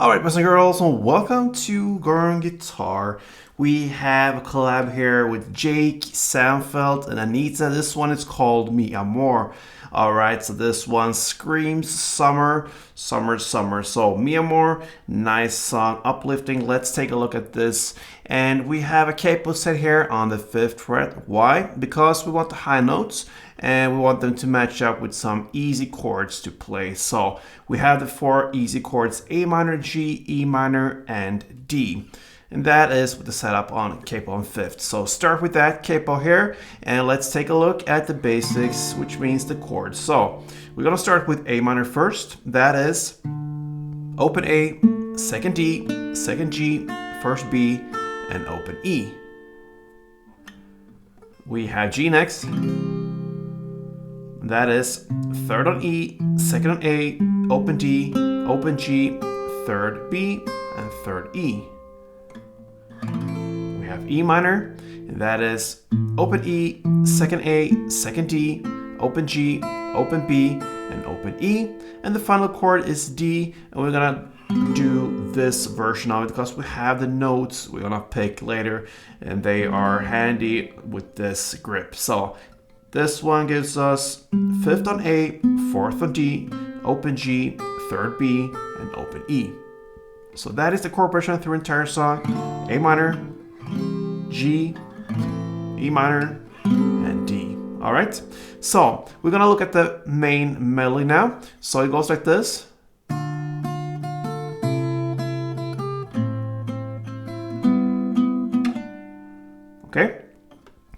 Alright, boys and girls, and welcome to Girl Guitar. We have a collab here with Jake, Feldt, and Anitta. This one is called Mi Amor. Alright, so this one screams summer, summer, summer. So Mi Amor, nice song, uplifting. Let's take a look at this. And we have a capo set here on the 5th fret. Why? Because we want the high notes and we want them to match up with some easy chords to play. So we have the 4 easy chords: A minor, G, E minor, and D. And that is with the setup on capo on 5th. So start with that capo here, and let's take a look at the basics, which means the chords. So we're gonna start with A minor first. That is open A, second D, second G, first B, and open E. We have G next. That is third on E, second on A, open D, open G, third B, and third E. We have E minor, and that is open E, second A, second D, open G, open B, and open E. And the final chord is D, and we're gonna do this version of it because we have the notes we're gonna pick later, and they are handy with this grip. So this one gives us 5th on A, 4th on D, open G, 3rd B, and open E. So that is the chord progression through the entire song: A minor, G, E minor, and D. All right, so we're gonna look at the main melody now. So it goes like this. Okay,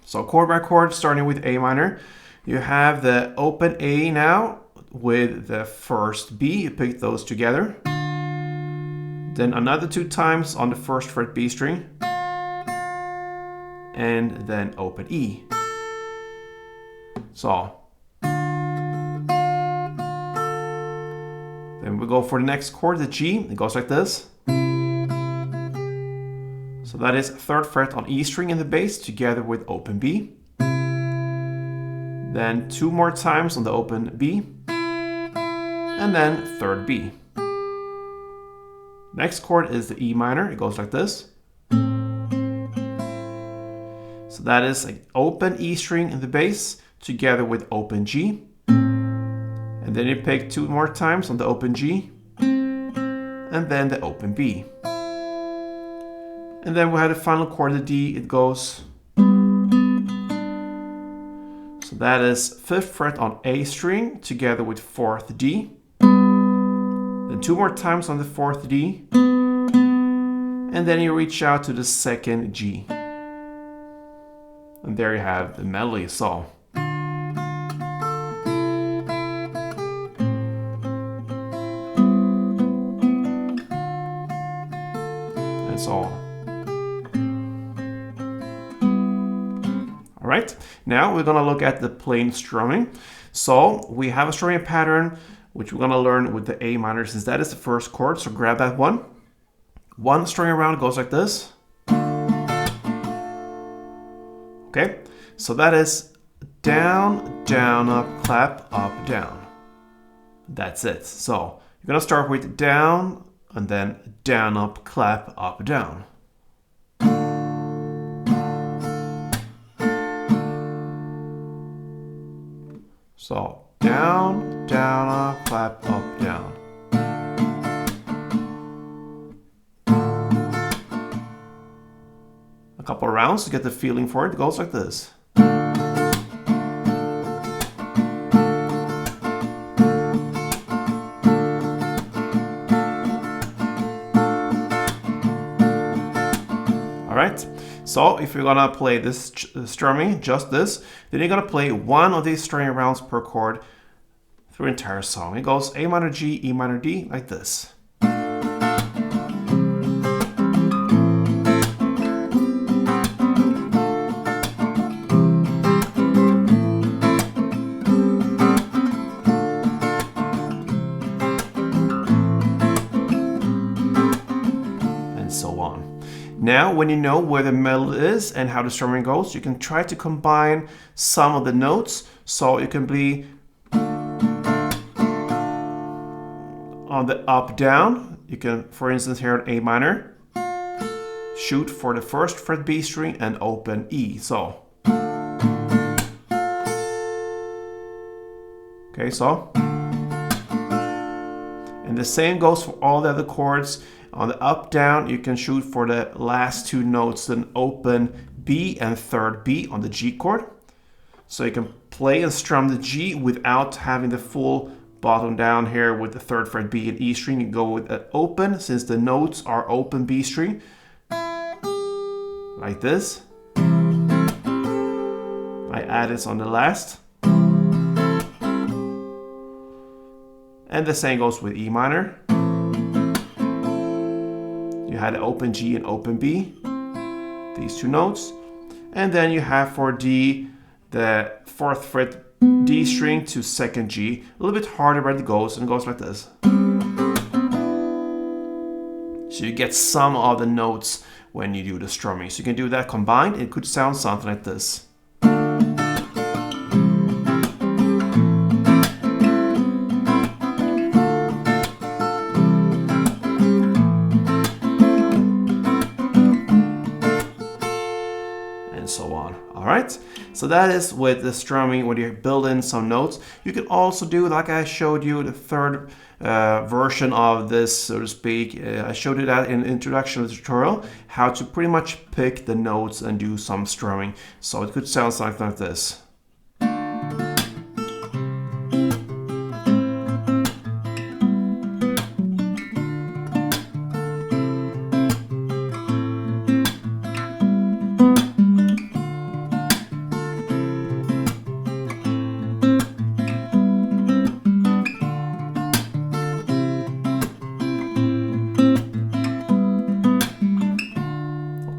so chord by chord, starting with A minor. You have the open A now with the first B. You pick those together. Then another 2 times on the 1st fret B string. And then open E. So then we go for the next chord, the G. It goes like this. So that is 3rd fret on E string in the bass together with open B. Then 2 more times on the open B. And then 3rd B. Next chord is the E minor. It goes like this. So that is an open E string in the bass together with open G. And then you pick 2 more times on the open G. And then the open B. And then we have the final chord, the D. It goes. So that is 5th fret on A string together with 4th D. Then 2 more times on the 4th D. And then you reach out to the 2nd G. And there you have the melody. So that's all. All right, now we're gonna look at the plain strumming. So we have a strumming pattern which we're gonna learn with the A minor, since that is the first chord. So grab that one. One string around goes like this. Okay, so that is down, down, up, clap, up, down. That's it. So you're gonna start with down and then down, up, clap, up, down. So down, down, up, clap, up, down. A couple of rounds to get the feeling for it. It goes like this. All right. So if you're gonna play this strumming, just this, then you're gonna play one of these strumming rounds per chord through the entire song. It goes A minor, G, E minor, D, like this. So on. Now, when you know where the melody is and how the strumming goes, you can try to combine some of the notes. So it can be on the up down, you can, for instance, here on A minor, shoot for the first fret B string and open E. So, okay, so. And the same goes for all the other chords. On the up, down, you can shoot for the last two notes, then open B and third B on the G chord. So you can play and strum the G without having the full bottom down here with the third fret B and E string. You go with an open, since the notes are open B string, like this. I add this on the last. And the same goes with E minor. You had an open G and open B, these two notes. And then you have for D, the fourth fret D string to second G. A little bit harder where it goes, and it goes like this. So you get some of the notes when you do the strumming. So you can do that combined. It could sound something like this. And so on. All right, so that is with the strumming when you build in some notes. You can also do, like I showed you, the third version of this, so to speak. I showed you that in the introduction of the tutorial, how to pretty much pick the notes and do some strumming. So it could sound something like this.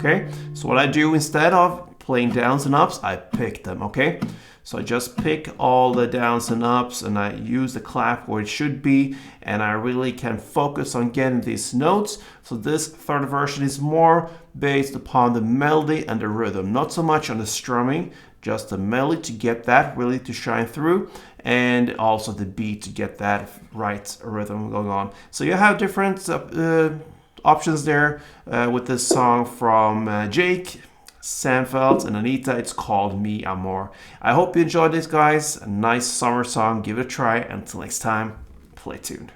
Okay, so what I do instead of playing downs and ups, I pick them, okay? So I just pick all the downs and ups and I use the clap where it should be, and I really can focus on getting these notes. So this third version is more based upon the melody and the rhythm, not so much on the strumming, just the melody to get that really to shine through, and also the beat to get that right rhythm going on. So you have different options there with this song from Jake, Feldt Anitta. It's called Me Amor. I hope you enjoyed this, guys. A nice summer song. Give it a try. Until next time, play tuned.